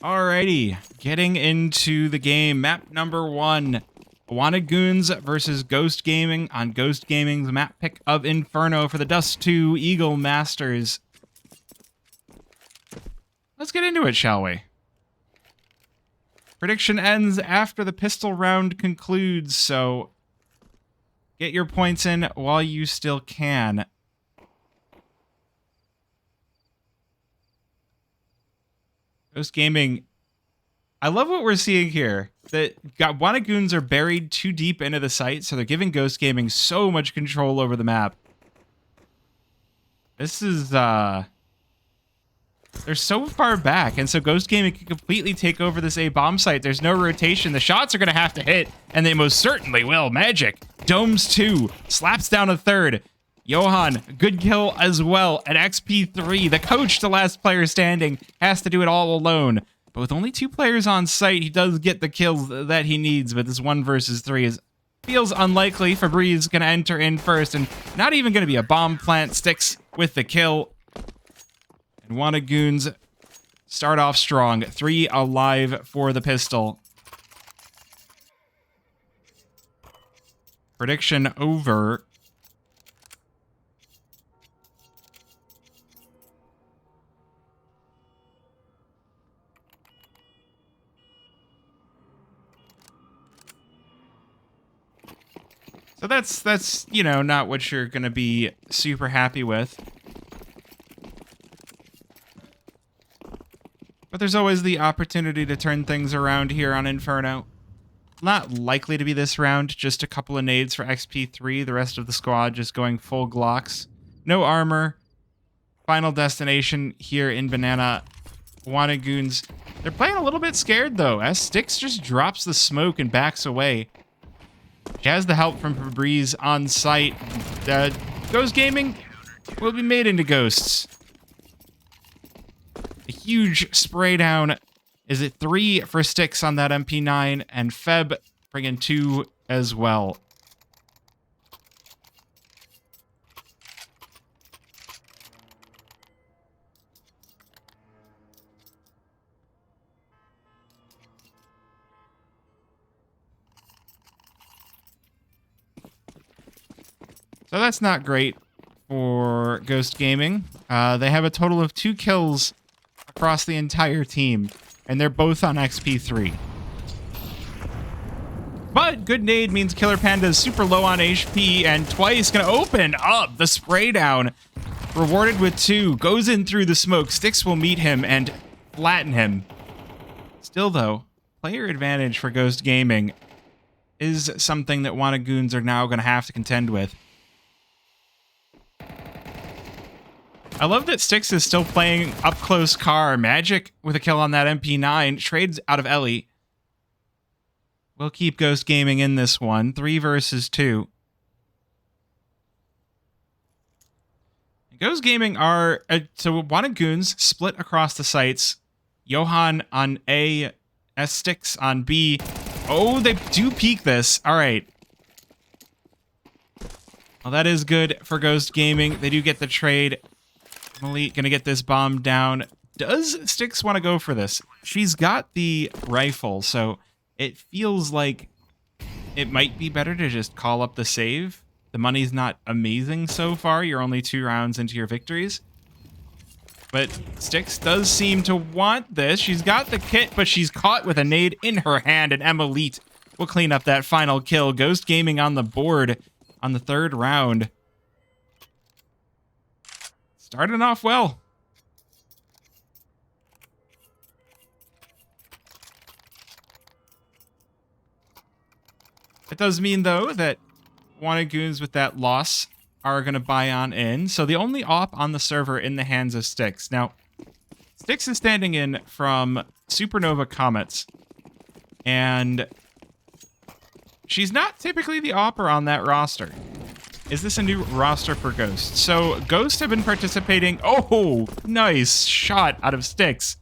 Alrighty, getting into the game. Map number 1. Wanted Goons versus Ghost Gaming on Ghost Gaming's map pick of Inferno for the Dust2 Eagle Masters. Let's get into it, shall we? Prediction ends after the pistol round concludes, so get your points in while you still can. Ghost Gaming, I love what we're seeing here. That Wanted Goons are buried too deep into the site, so they're giving Ghost Gaming so much control over the map. This is, they're so far back, and so Ghost Gaming can completely take over this A bomb site. There's no rotation. The shots are going to have to hit, and they most certainly will. Magic. Domes 2. Slaps down a third. Johan, good kill as well at XP3. The coach, the last player standing, has to do it all alone. But with only 2 players on site, he does get the kills that he needs. But this 1 versus 3 feels unlikely. Febreze going to enter in first, and not even going to be a bomb plant. Sticks with the kill. And Wanted Goons start off strong. 3 alive for the pistol. Prediction over. So that's you know, not what you're going to be super happy with. But there's always the opportunity to turn things around here on Inferno. Not likely to be this round, just a couple of nades for XP3, the rest of the squad just going full Glocks. No armor. Final destination here in Banana. Wanted Goons. They're playing a little bit scared though, as Styx just drops the smoke and backs away. She has the help from Febreze on site. Ghost Gaming will be made into ghosts. A huge spray down. Is it 3 for Styx on that MP9, and Feb bringing 2 as well. So that's not great for Ghost Gaming. They have a total of 2 kills across the entire team, and they're both on XP3. But good nade means Killer Panda is super low on HP, and twice gonna open up the spray down. Rewarded with 2, goes in through the smoke. Styx will meet him and flatten him. Still though, player advantage for Ghost Gaming is something that Wanted Goons are now gonna have to contend with. I love that Styx is still playing up close car. Magic with a kill on that MP9. Trades out of Ellie. We'll keep Ghost Gaming in this one. 3 versus 2. Ghost Gaming are... so Wanted Goons split across the sites. Johan on A. Styx on B. Oh, they do peek this. All right. Well, that is good for Ghost Gaming. They do get the trade. Elite gonna get this bomb down. Does Styx want to go for this? She's got the rifle, so it feels like it might be better to just call up the save. The money's not amazing so far. You're only 2 rounds into your victories. But Styx does seem to want this. She's got the kit, but she's caught with a nade in her hand, and Elite will clean up that final kill. Ghost Gaming on the board on the 3rd round. Starting off well. It does mean, though, that Wanted Goons with that loss are going to buy on in. So the only op on the server in the hands of Styx. Now, Styx is standing in from Supernova Comets. And she's not typically the opper on that roster. Is this a new roster for Ghost? So Ghost have been participating. Oh, nice shot out of Styx.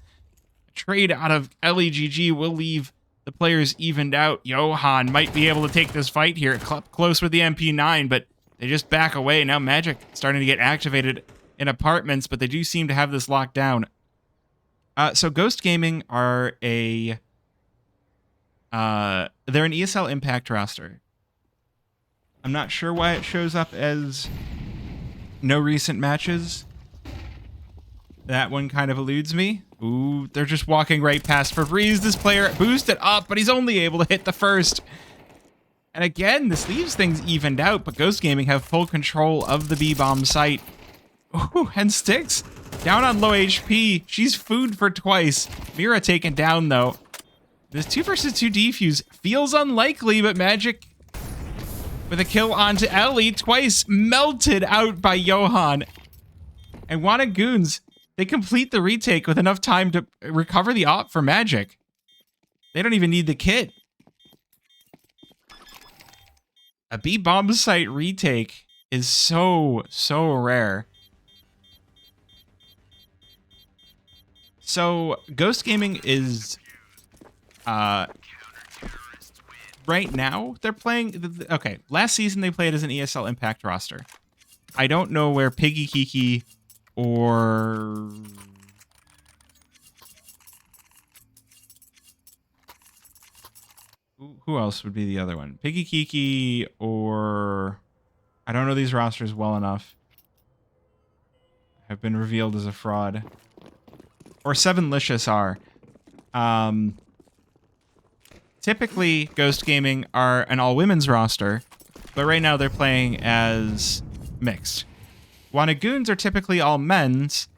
Trade out of LEGG will leave the players evened out. Johan might be able to take this fight here. Close with the MP9, but they just back away. Now Magic starting to get activated in apartments, but they do seem to have this locked down. So Ghost Gaming are they're an ESL Impact roster. I'm not sure why it shows up as no recent matches. That one kind of eludes me. Ooh, they're just walking right past Febreze. This player boosted up, but he's only able to hit the first. And again, this leaves things evened out, but Ghost Gaming have full control of the B-bomb site. Ooh, and Styx down on low HP. She's food for twice. Mira taken down, though. This 2 versus 2 defuse feels unlikely, but Magic with a kill onto Ellie, twice melted out by Johan. And Wanted Goons, they complete the retake with enough time to recover the op for Magic. They don't even need the kit. A B-bomb site retake is so rare. So Ghost Gaming is right now they're playing. Okay, last season they played as an ESL Impact roster. I don't know where Piggy Kiki or who else would be the other one? Piggy Kiki or I don't know these rosters well enough. Have been revealed as a fraud. Or Sevenlicious are. Typically, Ghost Gaming are an all-women's roster, but right now they're playing as mixed. Wanted Goons are typically all men's,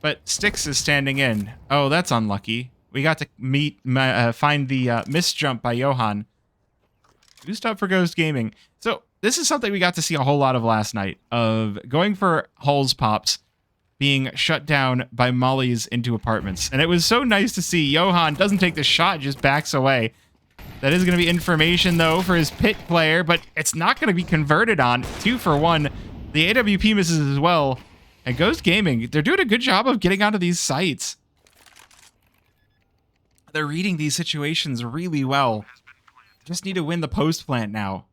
but Styx is standing in. Oh, that's unlucky. We got to find the missed jump by Johan. Boost up for Ghost Gaming. So this is something we got to see a whole lot of last night, of going for Hulls pops, being shut down by mollies into apartments. And it was so nice to see Johan doesn't take the shot, just backs away. That is going to be information, though, for his pit player, but it's not going to be converted on. 2 for 1. The AWP misses as well. And Ghost Gaming, they're doing a good job of getting onto these sites. They're reading these situations really well. Just need to win the post plant now.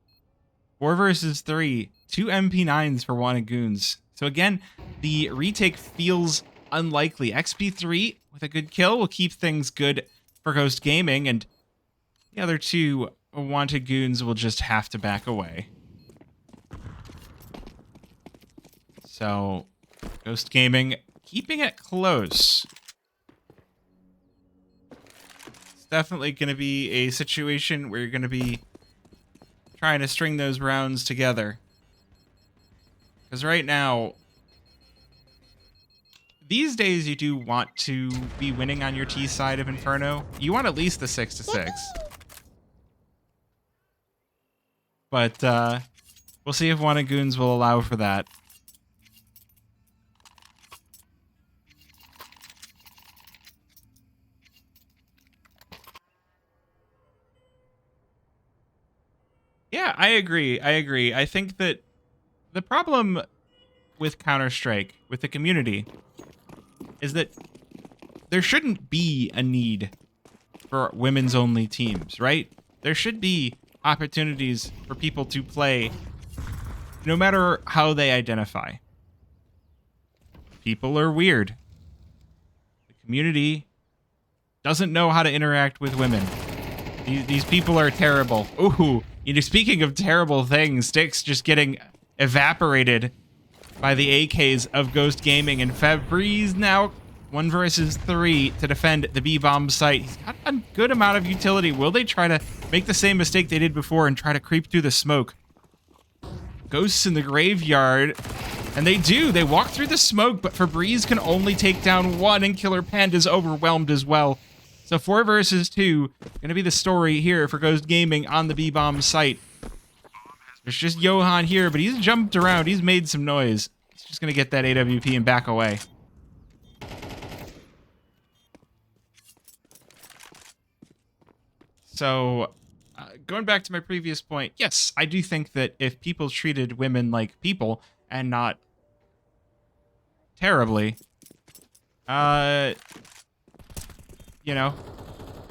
4 versus 3. 2 MP9s for Wanted Goons. So again, the retake feels unlikely. XP3 with a good kill will keep things good for Ghost Gaming, and the other 2 Wanted Goons will just have to back away. So, Ghost Gaming keeping it close. It's definitely going to be a situation where you're going to be trying to string those rounds together. Because right now, these days you do want to be winning on your T side of Inferno. You want at least the 6-6. But we'll see if Wanted Goons will allow for that. Yeah, I agree. I think that the problem with Counter-Strike, with the community, is that there shouldn't be a need for women's only teams, right? There should be opportunities for people to play no matter how they identify. People are weird. The community doesn't know how to interact with women. These people are terrible. Ooh, you know, speaking of terrible things, Styx just getting evaporated by the AKs of Ghost Gaming, and Febreze now 1 versus 3 to defend the B-bomb site. He's got a good amount of utility. Will they try to make the same mistake they did before and try to creep through the smoke? Ghosts in the graveyard, and they do. They walk through the smoke, but Febreze can only take down 1, and Killer Panda's overwhelmed as well. So 4 versus 2, gonna be the story here for Ghost Gaming on the B-bomb site. There's just Johan here, but he's jumped around. He's made some noise. He's just gonna get that AWP and back away. So, going back to my previous point, yes, I do think that if people treated women like people and not terribly, you know,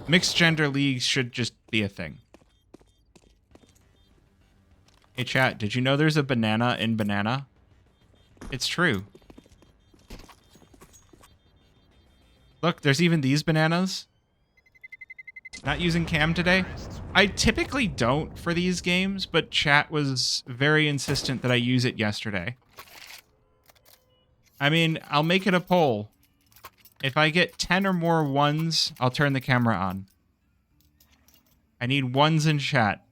mixed gender leagues should just be a thing. Hey chat, did you know there's a banana in banana? It's true. Look, there's even these bananas. Not using cam today. I typically don't for these games, but chat was very insistent that I use it yesterday. I mean, I'll make it a poll. If I get 10 or more ones, I'll turn the camera on. I need ones in chat.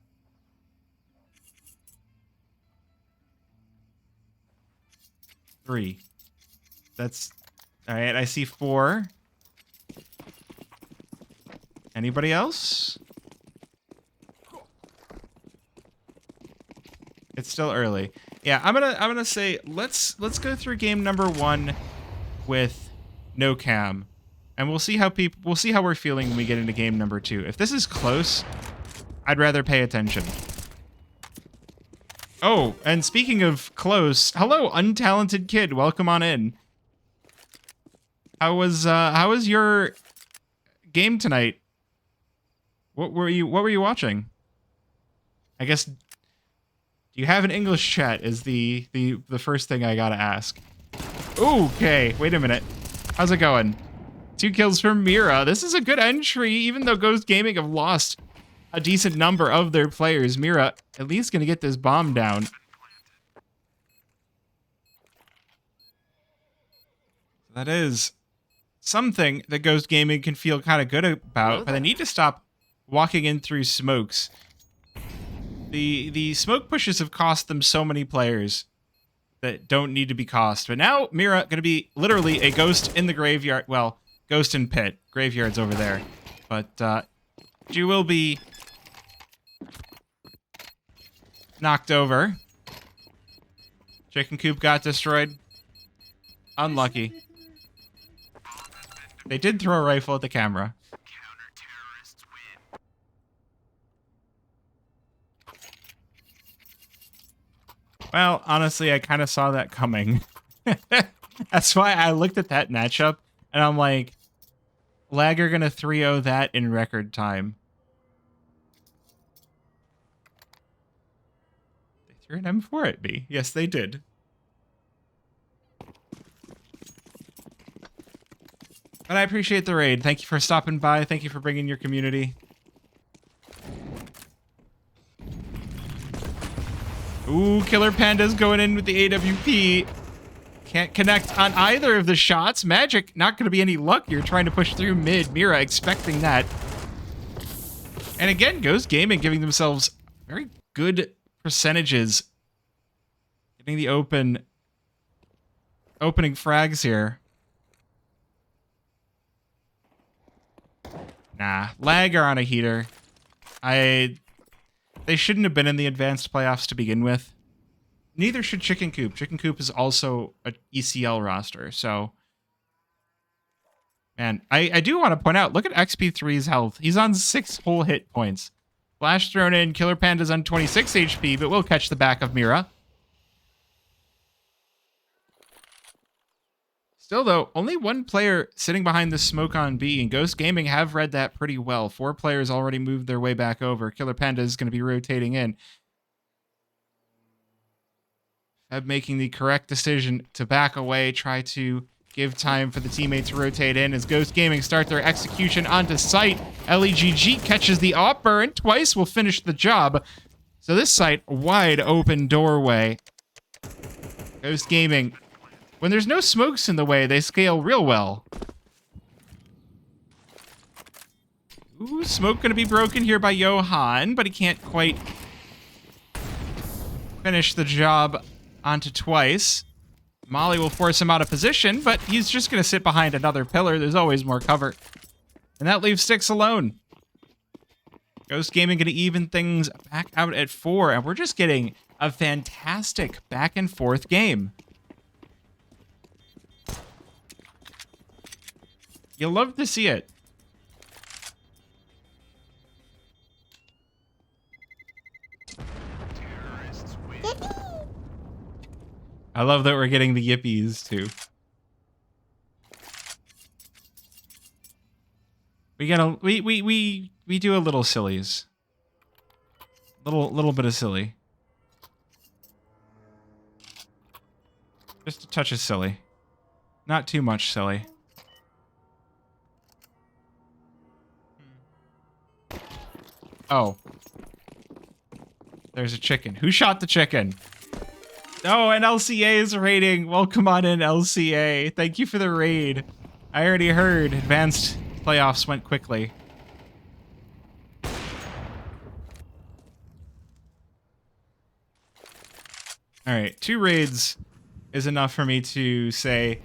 Three. That's... Alright, I see 4. Anybody else? It's still early. Yeah, I'm gonna say let's go through game number 1 with no cam. And we'll see how we're feeling when we get into game number 2. If this is close, I'd rather pay attention. Oh, and speaking of close, hello, untalented kid. Welcome on in. How was your game tonight? What were you watching? I guess, do you have an English chat is the first thing I gotta ask. Okay, wait a minute. How's it going? 2 kills from Mira. This is a good entry, even though Ghost Gaming have lost a decent number of their players. Mira at least gonna get this bomb down. That is something that Ghost Gaming can feel kind of good about, but they need to stop walking in through smokes. The smoke pushes have cost them so many players that don't need to be cost. But now Mira going to be literally a ghost in the graveyard. Well, ghost in pit. Graveyard's over there. But she will be knocked over. Chicken coop got destroyed. Unlucky. They did throw a rifle at the camera. Well, honestly, I kind of saw that coming. That's why I looked at that matchup, and I'm like, Lag are going to 3-0 that in record time. They threw an M4 at me. Yes, they did. But I appreciate the raid. Thank you for stopping by. Thank you for bringing your community. Ooh, Killer Panda's going in with the AWP. Can't connect on either of the shots. Magic, not going to be any luck. You're trying to push through mid. Mira expecting that. And again, Ghost Gaming giving themselves very good percentages. Getting the opening frags here. Nah, Lag are on a heater. They shouldn't have been in the advanced playoffs to begin with. Neither should Chicken Coop. Chicken Coop is also an ECL roster, so... Man, I do want to point out, look at XP3's health. He's on 6 whole hit points. Flash thrown in, Killer Panda's on 26 HP, but we'll catch the back of Mira. Still, though, only 1 player sitting behind the smoke on B, and Ghost Gaming have read that pretty well. 4 players already moved their way back over. Killer Panda is going to be rotating in. Feb making the correct decision to back away, try to give time for the teammate to rotate in as Ghost Gaming start their execution onto site. LEGG catches the op burn. Twice will finish the job. So this site, wide open doorway. Ghost Gaming... When there's no smokes in the way, they scale real well. Ooh, smoke gonna be broken here by Johan, but he can't quite finish the job onto Twice. Molly will force him out of position, but he's just gonna sit behind another pillar. There's always more cover. And that leaves Styx alone. Ghost Gaming gonna even things back out at 4, and we're just getting a fantastic back and forth game. You'll love to see it. I love that we're getting the yippies too. We do a little sillies. Little bit of silly. Just a touch of silly. Not too much silly. Oh. There's a chicken. Who shot the chicken? Oh, and LCA is raiding. Welcome on in, LCA. Thank you for the raid. I already heard advanced playoffs went quickly. All right, 2 raids is enough for me to say,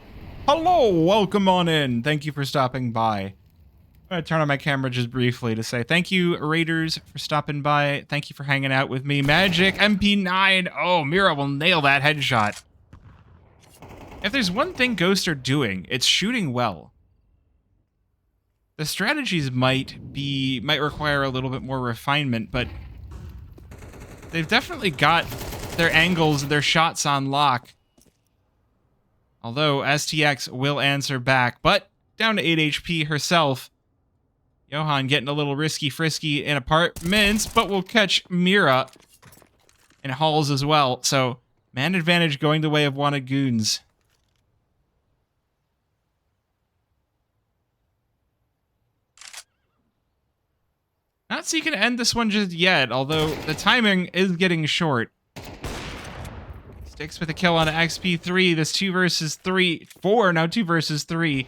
hello, welcome on in. Thank you for stopping by. I'm going to turn on my camera just briefly to say thank you, raiders, for stopping by. Thank you for hanging out with me. Magic, MP9. Oh, Mira will nail that headshot. If there's one thing Ghosts are doing, it's shooting well. The strategies might require a little bit more refinement, but they've definitely got their angles and their shots on lock. Although STX will answer back, but down to 8 HP herself. Johan getting a little risky-frisky in apartments, but will catch Mira in halls as well. So, man advantage going the way of wanted goons. Not seeking to end this one just yet, although the timing is getting short. Sticks with a kill on XP3. This 2 versus 3. 4, now 2 versus 3.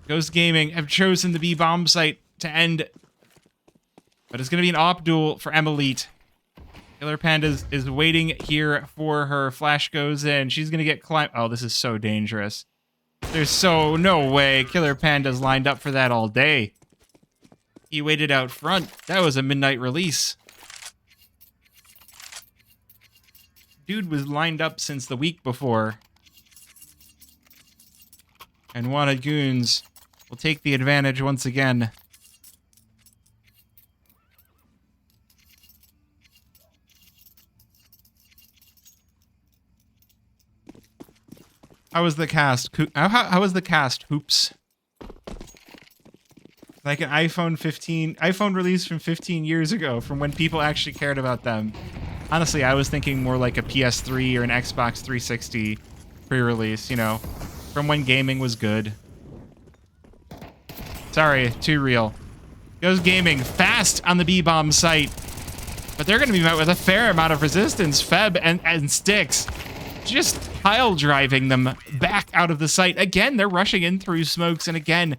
Ghost Gaming have chosen the B bomb site to end. But it's going to be an op duel for Emelite. Killer Panda is waiting here for her. Flash goes in. She's going to get climbed. Oh, this is so dangerous. There's no way Killer Panda's lined up for that all day. He waited out front. That was a midnight release. Dude was lined up since the week before. And wanted goons will take the advantage once again. How was the cast? How was the cast, Hoops? Like an iPhone release from 15 years ago, from when people actually cared about them. Honestly, I was thinking more like a PS3 or an Xbox 360 pre-release, you know, from when gaming was good. Sorry, too real. Goes Gaming fast on the B-bomb site, but they're going to be met with a fair amount of resistance. Feb and Sticks just pile driving them back out of the site. Again, they're rushing in through smokes, and again,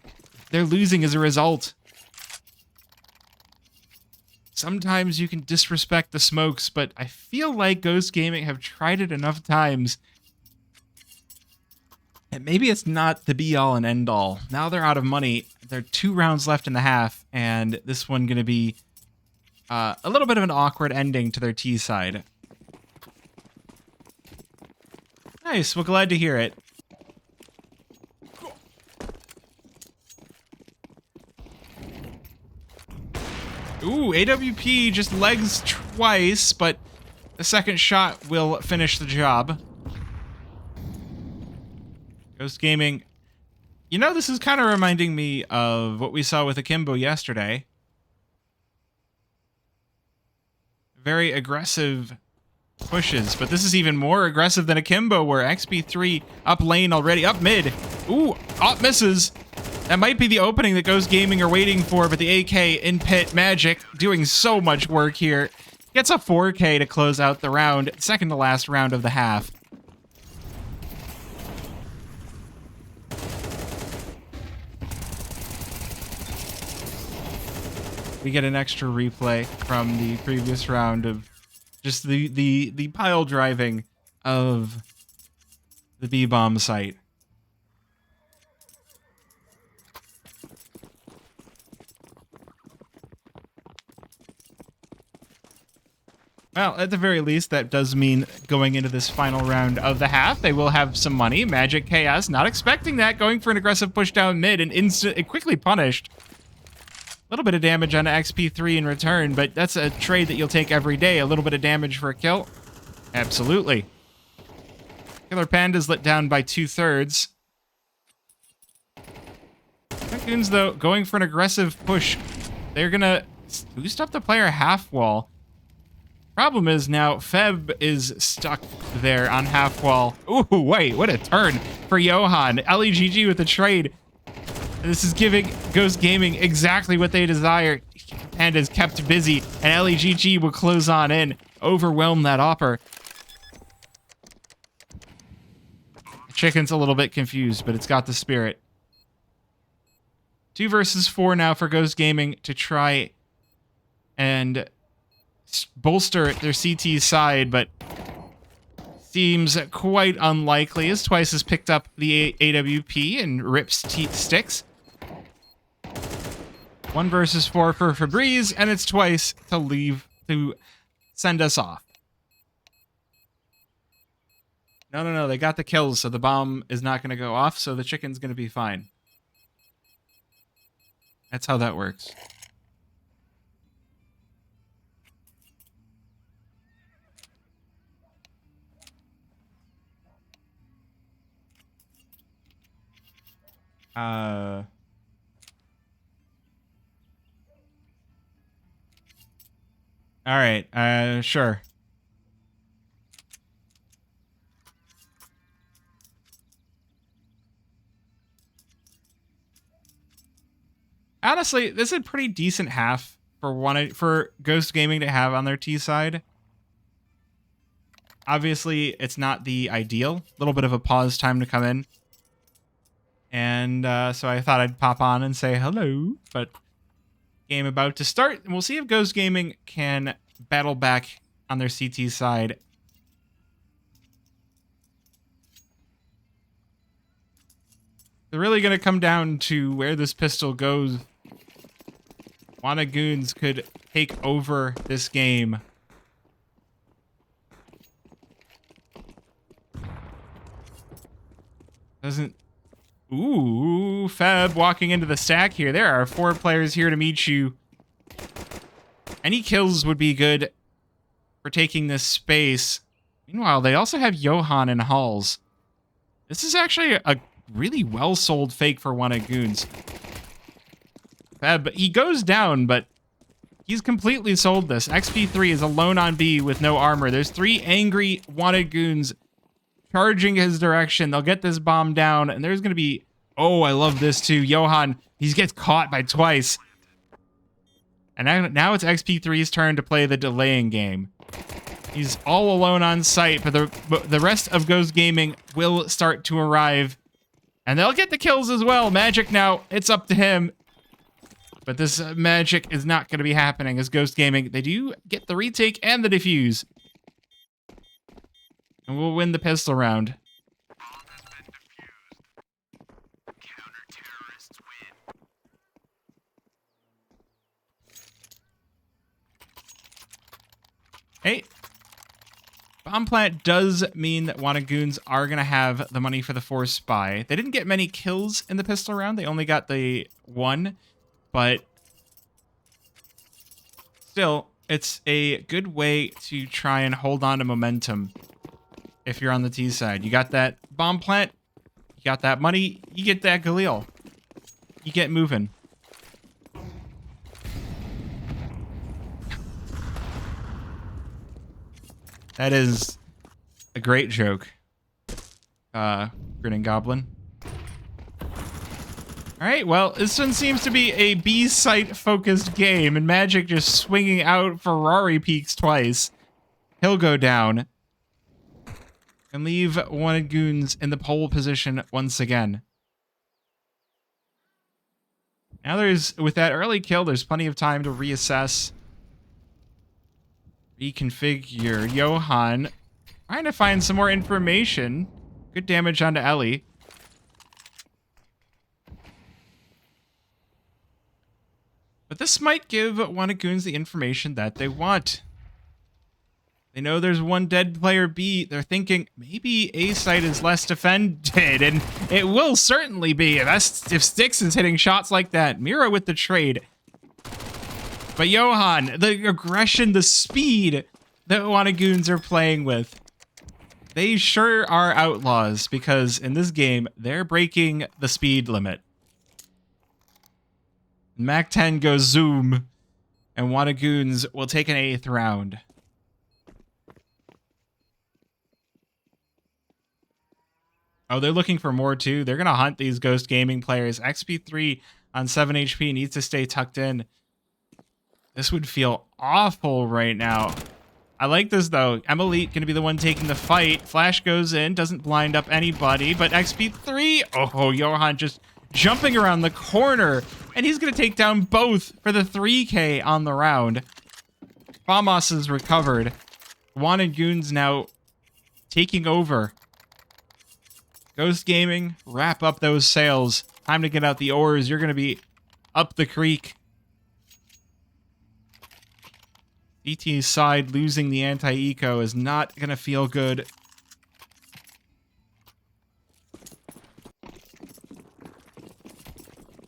they're losing as a result. Sometimes you can disrespect the smokes, but I feel like Ghost Gaming have tried it enough times. And maybe it's not the be-all and end-all. Now they're out of money. There are 2 rounds left in the half, and this one going to be a little bit of an awkward ending to their T side. Nice. Well, glad to hear it. Ooh, AWP just legs twice, but the second shot will finish the job. Ghost Gaming. You know, this is kind of reminding me of what we saw with Akimbo yesterday. Very aggressive pushes, but this is even more aggressive than Akimbo, where XP3 up lane already, up mid. Ooh, op misses. That might be the opening that Ghost Gaming are waiting for, but the AK in pit. Magic doing so much work here. Gets a 4K to close out the round. Second to last round of the half. We get an extra replay from the previous round of just the pile driving of the B-bomb site. Well, at the very least, that does mean going into this final round of the half, they will have some money. Magic Chaos, not expecting that, going for an aggressive push down mid and quickly punished. A little bit of damage on XP3 in return, but that's a trade that you'll take every day. A little bit of damage for a kill. Absolutely. Killer Panda's let down by 2/3. Goons, though, going for an aggressive push. They're gonna boost up the player half wall. Problem is now Feb is stuck there on half wall. Ooh, wait, what a turn for Johan. LEGG with the trade. This is giving Ghost Gaming exactly what they desire. Panda is kept busy, and LEGG will close on in, overwhelm that Opper. The Chicken's a little bit confused, but it's got the spirit. 2 versus 4 now for Ghost Gaming to try and bolster their CT side, but seems quite unlikely, as Twice has picked up the AWP and rips sticks. 1 versus 4 for Febreze, and it's Twice to send us off. No, they got the kills, so the bomb is not going to go off, so the Chicken's going to be fine. That's how that works. All right, sure. Honestly, this is a pretty decent half for Ghost Gaming to have on their T side. Obviously, it's not the ideal. A little bit of a pause time to come in. And so I thought I'd pop on and say hello, but game about to start. And we'll see if Ghost Gaming can battle back on their CT side. They're really going to come down to where this pistol goes. Goons could take over this game. Ooh, Feb walking into the stack here. There are 4 players here to meet you. Any kills would be good for taking this space. Meanwhile, they also have Johan and Halls. This is actually a really well-sold fake for Goons. Feb, he goes down, but he's completely sold this. XP3 is alone on B with no armor. There's 3 angry Goons charging his direction. They'll get this bomb down, and there's going to be... Oh, I love this too. Johan, he gets caught by Twice. And now it's XP3's turn to play the delaying game. He's all alone on site, but the rest of Ghost Gaming will start to arrive. And they'll get the kills as well. Magic now, it's up to him. But this magic is not going to be happening as Ghost Gaming. They do get the retake and the defuse. And we'll win the pistol round. Hey, bomb plant does mean that Goons are going to have the money for the 4 spy. They didn't get many kills in the pistol round. They only got the 1, but still, it's a good way to try and hold on to momentum if you're on the T side. You got that bomb plant, you got that money, you get that Galil. You get moving. That is a great joke, Grinning Goblin. All right, well, this one seems to be a B-site-focused game, and Magic just swinging out Ferrari peaks twice. He'll go down and leave Goons in the pole position once again. Now with that early kill, there's plenty of time to reassess. Reconfigure. Johan trying to find some more information. Good damage onto Ellie. But this might give Goons the information that they want. They know there's 1 dead player B. They're thinking maybe A site is less defended, and it will certainly be if Styx is hitting shots like that. Mira with the trade. But Johan, the aggression, the speed that Goons are playing with, they sure are outlaws, because in this game, they're breaking the speed limit. Mac 10 goes zoom, and Goons will take an 8th round. Oh, they're looking for more too. They're going to hunt these Ghost Gaming players. XP3 on 7 HP needs to stay tucked in. This would feel awful right now. I like this, though. Emily going to be the one taking the fight. Flash goes in, doesn't blind up anybody, but XP3, oh, Johan just jumping around the corner, and he's going to take down both for the 3K on the round. Famos is recovered. Wanted Goons now taking over. Ghost Gaming, wrap up those sails. Time to get out the oars. You're going to be up the creek. DT's side losing the anti-eco is not going to feel good.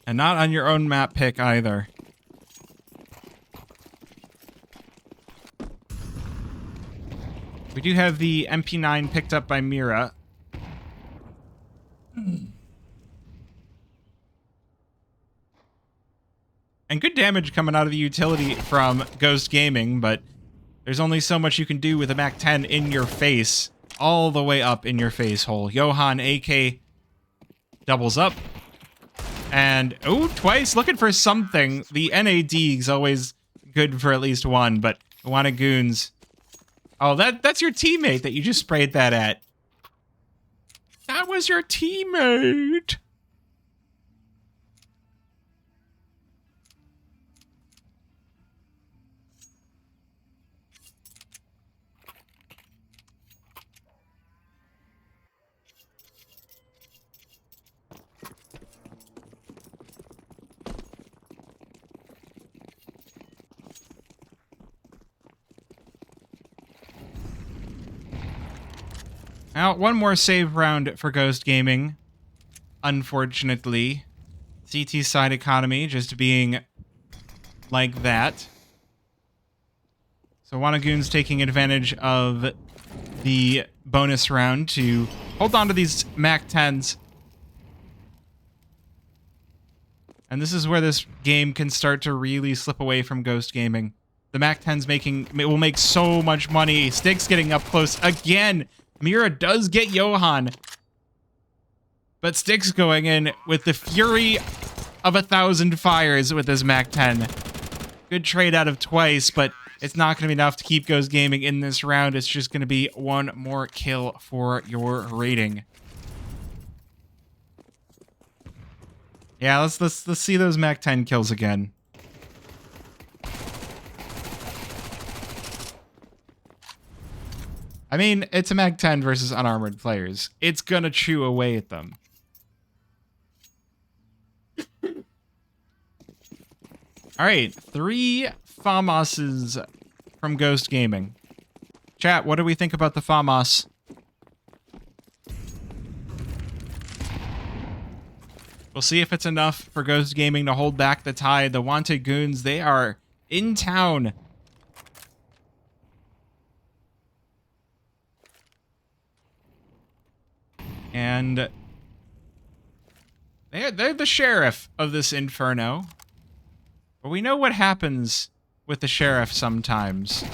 And not on your own map pick either. We do have the MP9 picked up by Mira. And good damage coming out of the utility from Ghost Gaming, but there's only so much you can do with a MAC-10 in your face. All the way up in your face hole. Johan AK doubles up. And, oh, twice looking for something. The NAD is always good for at least one, but Wanted Goons. Oh, that's your teammate that you just sprayed that at. That was your teammate. Now, one more save round for Ghost Gaming. Unfortunately. CT side economy just being like that. So Wanagoon's taking advantage of the bonus round to hold on to these MAC-10s. And this is where this game can start to really slip away from Ghost Gaming. The MAC-10s will make so much money. Sticks getting up close again. Mira does get Johan, but Sticks going in with the fury of 1,000 fires with his MAC-10. Good trade out of twice, but it's not going to be enough to keep Ghost Gaming in this round. It's just going to be one more kill for your rating. Yeah, let's see those MAC-10 kills again. I mean, it's a MAC-10 versus unarmored players. It's gonna chew away at them. Alright, 3 FAMASs from Ghost Gaming. Chat, what do we think about the FAMAS? We'll see if it's enough for Ghost Gaming to hold back the tide. The Wanted Goons, they are in town. And they're the sheriff of this Inferno. But we know what happens with the sheriff sometimes.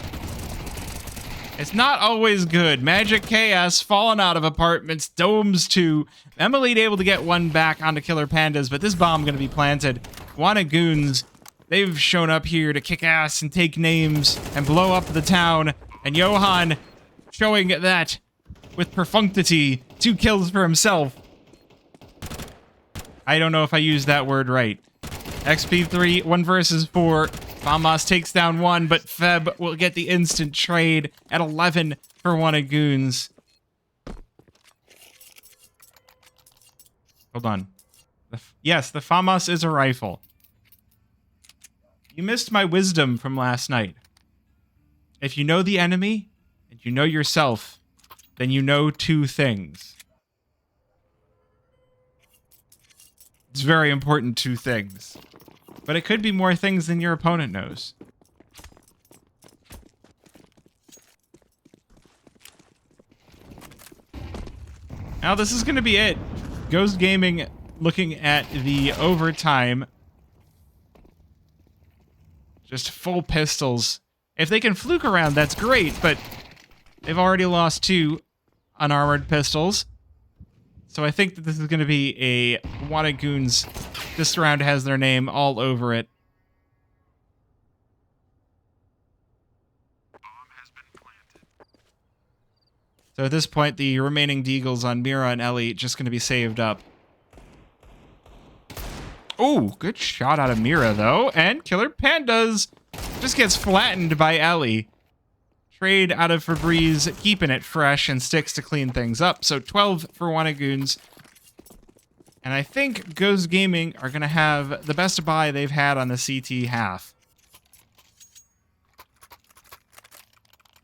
It's not always good. Magic Chaos falling out of apartments. Domes 2. Emily able to get one back onto Killer Pandas, but this bomb going to be planted. Wanted Goons, they've shown up here to kick ass and take names and blow up the town. And Johan showing that with perfunctity. 2 kills for himself. I don't know if I used that word right. XP3, 1 versus 4. FAMAS takes down 1, but Feb will get the instant trade at 11 for Wanted Goons. Hold on. Yes, the FAMAS is a rifle. You missed my wisdom from last night. If you know the enemy, and you know yourself, then you know 2 things. It's very important 2 things. But it could be more things than your opponent knows. Now this is going to be it. Ghost Gaming looking at the overtime. Just full pistols. If they can fluke around, that's great, but they've already lost 2 unarmored pistols. So I think that this is going to be a Wanted Goons. This round has their name all over it. So at this point, the remaining deagles on Mira and Ellie just going to be saved up. Oh, good shot out of Mira, though. And Killer Pandas just gets flattened by Ellie. Trade out of Febreze, keeping it fresh, and Sticks to clean things up. So 12 for Goons. And I think Ghost Gaming are going to have the best buy they've had on the CT half.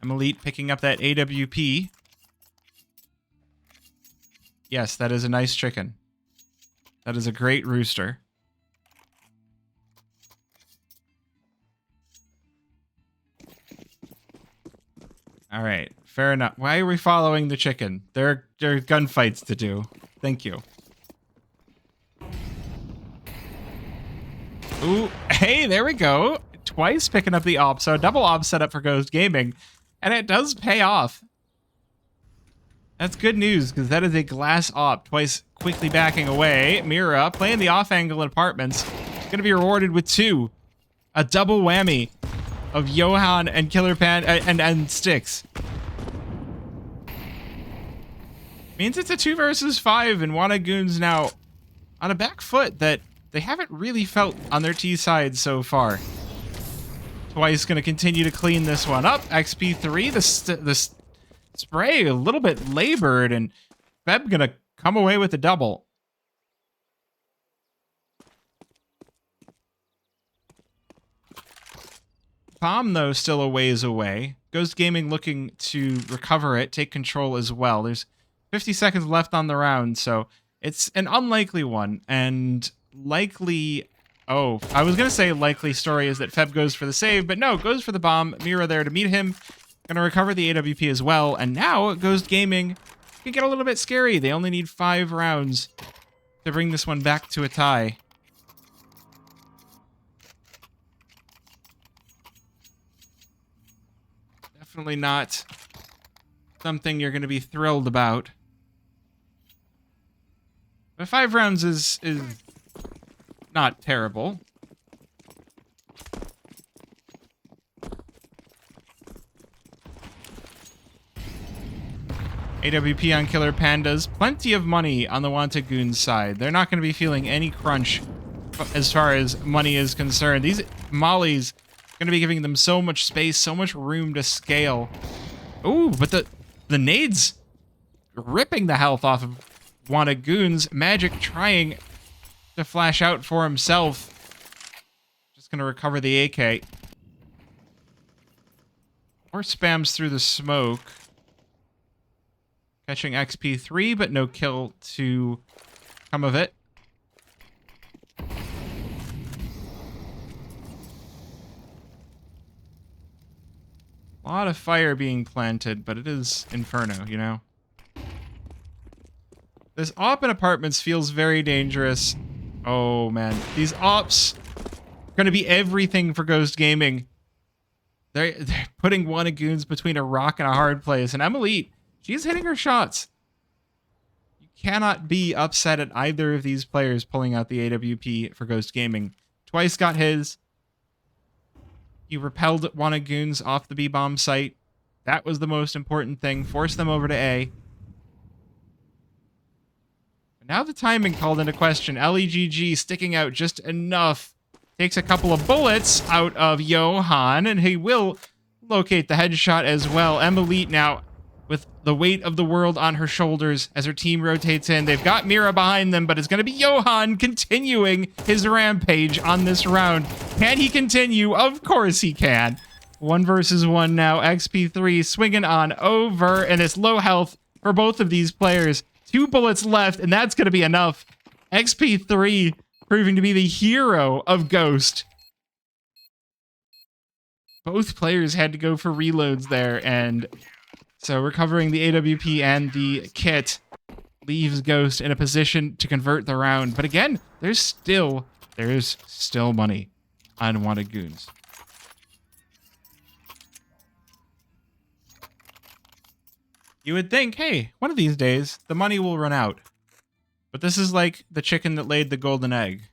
I'm Elite picking up that AWP. Yes, that is a nice chicken. That is a great rooster. All right, fair enough. Why are we following the chicken? There are gunfights to do. Thank you. Ooh, hey, there we go. Twice picking up the op, so a double op setup for Ghost Gaming, and it does pay off. That's good news, because that is a glass op. Twice quickly backing away. Mira playing the off angle in apartments. Going to be rewarded with 2. A double whammy of Johan and Killer Pan and Sticks. Means it's a 2 versus 5, and Goons now on a back foot that they haven't really felt on their T side so far. Twice going to continue to clean this one up. XP3, the spray a little bit labored, and Feb going to come away with a double. Bomb, though, still a ways away. Ghost Gaming looking to recover it, take control as well. There's 50 seconds left on the round, so it's an unlikely one. And likely... Oh, I was going to say likely story is that Feb goes for the save, but no, goes for the bomb. Mira there to meet him. Going to recover the AWP as well. And now Ghost Gaming can get a little bit scary. They only need 5 rounds to bring this one back to a tie. Definitely not something you're going to be thrilled about. But 5 rounds is not terrible. AWP on Killer Pandas. Plenty of money on the Wanted Goons side. They're not going to be feeling any crunch as far as money is concerned. These mollies going to be giving them so much space, so much room to scale. Ooh, but the nades ripping the health off of Wanted Goons. Magic trying to flash out for himself. Just going to recover the AK. Or spams through the smoke. Catching XP3, but no kill to come of it. A lot of fire being planted, but it is Inferno, you know? This op in apartments feels very dangerous. Oh, man. These ops are going to be everything for Ghost Gaming. They're putting Wanted Goons between a rock and a hard place. And I'm Elite. She's hitting her shots. You cannot be upset at either of these players pulling out the AWP for Ghost Gaming. Twice got his. He repelled Wanted Goons off the B-bomb site. That was the most important thing. Forced them over to A. But now the timing called into question. LEGG sticking out just enough. Takes a couple of bullets out of Johan, and he will locate the headshot as well. Elite now with the weight of the world on her shoulders as her team rotates in. They've got Mira behind them, but it's going to be Johan continuing his rampage on this round. Can he continue? Of course he can. 1 versus 1 now. XP3 swinging on over, and it's low health for both of these players. 2 bullets left, and that's going to be enough. XP3 proving to be the hero of Ghost. Both players had to go for reloads there, and so recovering the AWP and the kit leaves Ghost in a position to convert the round. But again, there's still money on Wanted Goons. You would think, hey, one of these days, the money will run out. But this is like the chicken that laid the golden egg.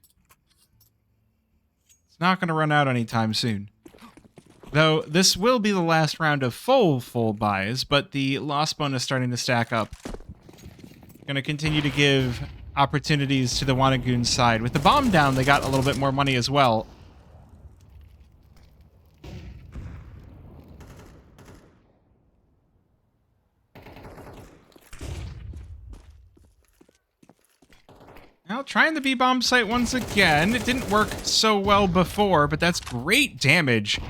It's not going to run out anytime soon. Though this will be the last round of full buys, but the loss bonus starting to stack up. Gonna continue to give opportunities to the Goons side. With the bomb down, they got a little bit more money as well. Now, trying the B-bomb site once again. It didn't work so well before, but that's great damage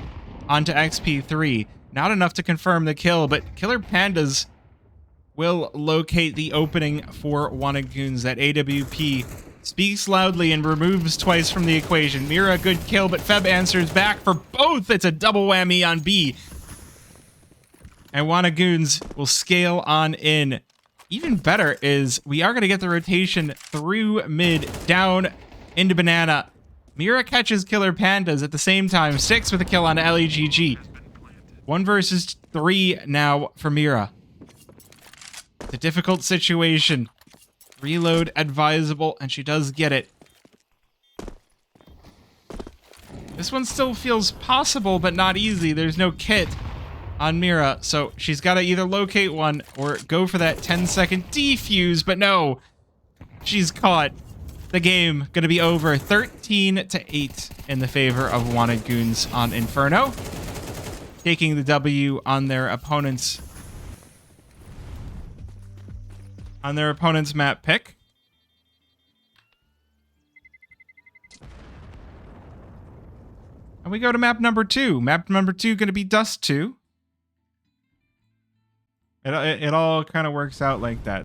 onto XP3. Not enough to confirm the kill, but Killer Pandas will locate the opening for Goons. That AWP speaks loudly and removes twice from the equation. Mira, good kill, but Feb answers back for both. It's a double whammy on B. And Goons will scale on in. Even better is we are going to get the rotation through mid, down into banana. Mira catches Killer Pandas at the same time. 6 with a kill on LEGG. 1 versus 3 now for Mira. It's a difficult situation. Reload advisable, and she does get it. This one still feels possible, but not easy. There's no kit on Mira, so she's got to either locate one or go for that 10-second defuse, but no. She's caught. The game gonna be over 13-8 in the favor of Goons on Inferno. Taking the W on their opponent's map pick. And we go to map number 2. Map number 2 gonna be Dust2. It all kind of works out like that.